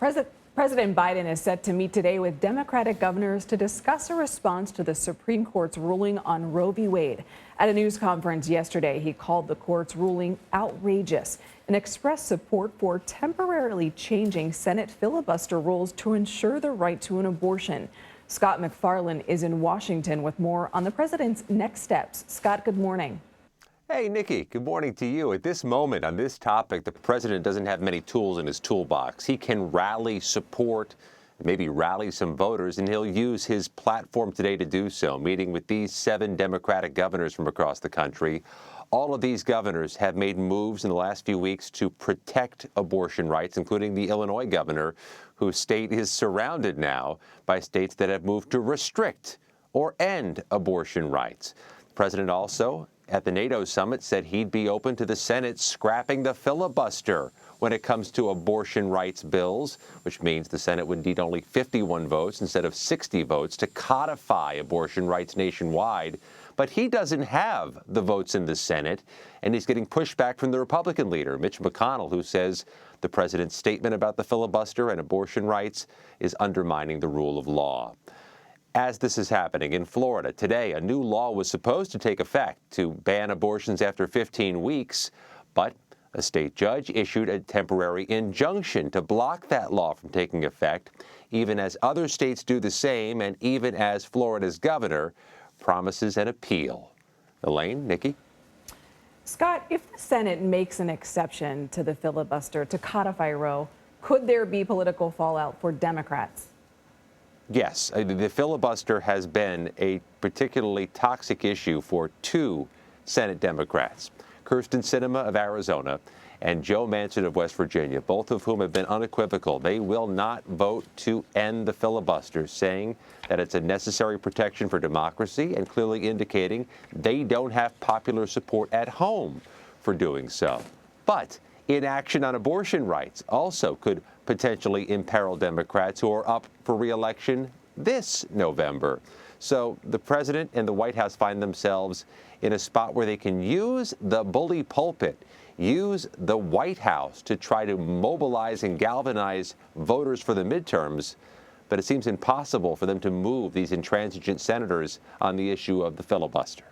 President Biden is set to meet today with Democratic governors to discuss a response to the Supreme Court's ruling on Roe v. Wade. At a news conference yesterday, he called the court's ruling outrageous and expressed support for temporarily changing Senate filibuster rules to ensure the right to an abortion. Scott MacFarlane is in Washington with more on the president's next steps. Scott, good morning. Hey, Nikki, good morning to you. At this moment on this topic, the president doesn't have many tools in his toolbox. He can rally support, maybe rally some voters, and he'll use his platform today to do so, meeting with these 7 Democratic governors from across the country. All of these governors have made moves in the last few weeks to protect abortion rights, including the Illinois governor, whose state is surrounded now by states that have moved to restrict or end abortion rights. The president also, at the NATO summit, said he'd be open to the Senate scrapping the filibuster when it comes to abortion rights bills, which means the Senate would need only 51 votes instead of 60 votes to codify abortion rights nationwide. But he doesn't have the votes in the Senate, and he's getting pushback from the Republican leader, Mitch McConnell, who says the president's statement about the filibuster and abortion rights is undermining the rule of law. As this is happening in Florida today, a new law was supposed to take effect to ban abortions after 15 weeks, but a state judge issued a temporary injunction to block that law from taking effect, even as other states do the same and even as Florida's governor promises an appeal. Elaine, Nikki? Scott, if the Senate makes an exception to the filibuster to codify Roe, could there be political fallout for Democrats? Yes, the filibuster has been a particularly toxic issue for 2 Senate Democrats, Kyrsten Sinema of Arizona and Joe Manchin of West Virginia, both of whom have been unequivocal. They will not vote to end the filibuster, saying that it's a necessary protection for democracy and clearly indicating they don't have popular support at home for doing so. But inaction on abortion rights also could potentially imperil Democrats who are up for re-election this November. So the president and the White House find themselves in a spot where they can use the bully pulpit, use the White House to try to mobilize and galvanize voters for the midterms, but it seems impossible for them to move these intransigent senators on the issue of the filibuster.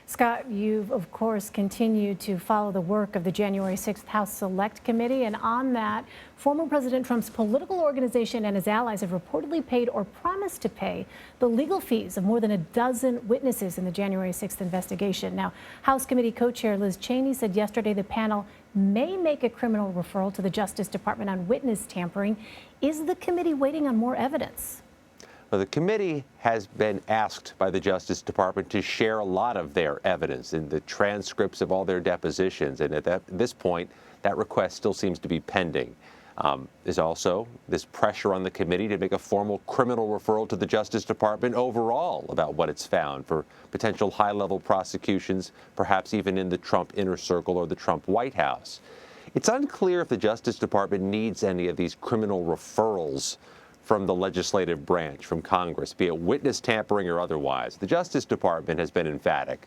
Scott, you've, of course, continued to follow the work of the January 6th House Select Committee. And on that, former President Trump's political organization and his allies have reportedly paid or promised to pay the legal fees of more than a dozen witnesses in the January 6th investigation. Now, House Committee co-chair Liz Cheney said yesterday the panel may make a criminal referral to the Justice Department on witness tampering. Is the committee waiting on more evidence? Well, the committee has been asked by the Justice Department to share a lot of their evidence in the transcripts of all their depositions. And at this point, that request still seems to be pending. There's also this pressure on the committee to make a formal criminal referral to the Justice Department overall about what it's found for potential high-level prosecutions, perhaps even in the Trump inner circle or the Trump White House. It's unclear if the Justice Department needs any of these criminal referrals from the legislative branch, from Congress, be it witness tampering or otherwise. The Justice Department has been emphatic.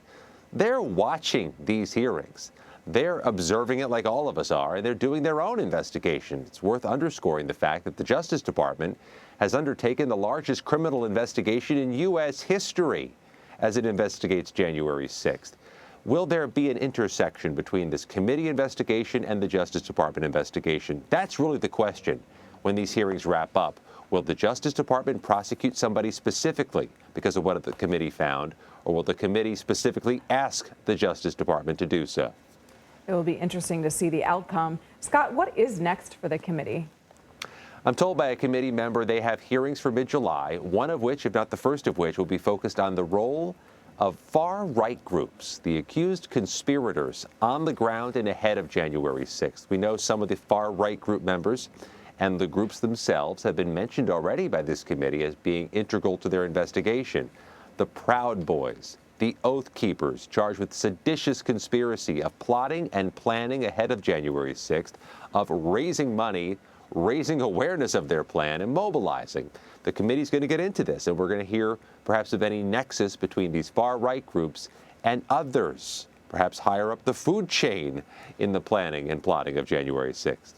They're watching these hearings. They're observing it like all of us are, and they're doing their own investigation. It's worth underscoring the fact that the Justice Department has undertaken the largest criminal investigation in U.S. history as it investigates January 6th. Will there be an intersection between this committee investigation and the Justice Department investigation? That's really the question when these hearings wrap up. Will the Justice Department prosecute somebody specifically because of what the committee found, or will the committee specifically ask the Justice Department to do so? It will be interesting to see the outcome. Scott, what is next for the committee? I'm told by a committee member they have hearings for mid-July, one of which, if not the first of which, will be focused on the role of far-right groups, the accused conspirators on the ground and ahead of January 6th. We know some of the far-right group members and the groups themselves have been mentioned already by this committee as being integral to their investigation. The Proud Boys, the Oath Keepers, charged with seditious conspiracy of plotting and planning ahead of January 6th, of raising money, raising awareness of their plan, and mobilizing. The committee's going to get into this, and we're going to hear perhaps of any nexus between these far-right groups and others, perhaps higher up the food chain in the planning and plotting of January 6th.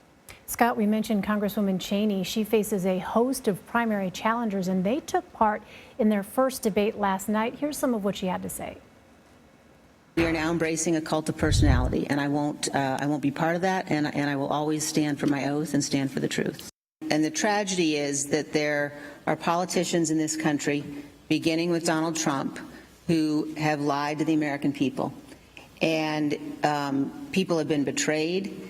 Scott, we mentioned Congresswoman Cheney. She faces a host of primary challengers, and they took part in their first debate last night. Here's some of what she had to say. We are now embracing a cult of personality, and I won't be part of that, and I will always stand for my oath and stand for the truth. And the tragedy is that there are politicians in this country, beginning with Donald Trump, who have lied to the American people. And people have been betrayed.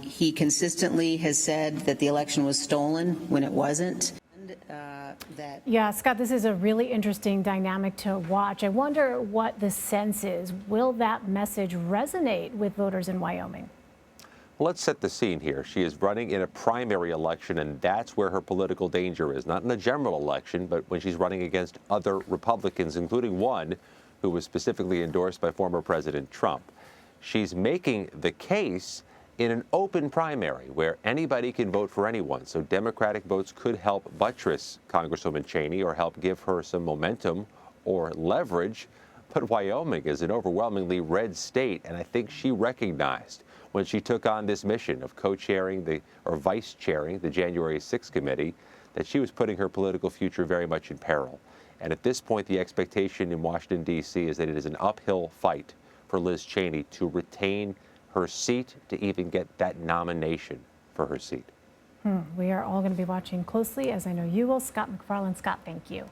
He consistently has said that the election was stolen when it wasn't. Yeah, Scott, this is a really interesting dynamic to watch. I wonder what the sense is. Will that message resonate with voters in Wyoming? Well, let's set the scene here. She is running in a primary election, and that's where her political danger is. Not in a general election, but when she's running against other Republicans, including one who was specifically endorsed by former President Trump. She's making the case in an open primary where anybody can vote for anyone. So Democratic votes could help buttress Congresswoman Cheney or help give her some momentum or leverage. But Wyoming is an overwhelmingly red state, and I think she recognized when she took on this mission of co-chairing or vice-chairing the January 6th committee that she was putting her political future very much in peril. And at this point, the expectation in Washington, D.C. is that it is an uphill fight for Liz Cheney to retain her seat, to even get that nomination for her seat. We are all going to be watching closely, as I know you will. Scott MacFarlane. Scott, thank you.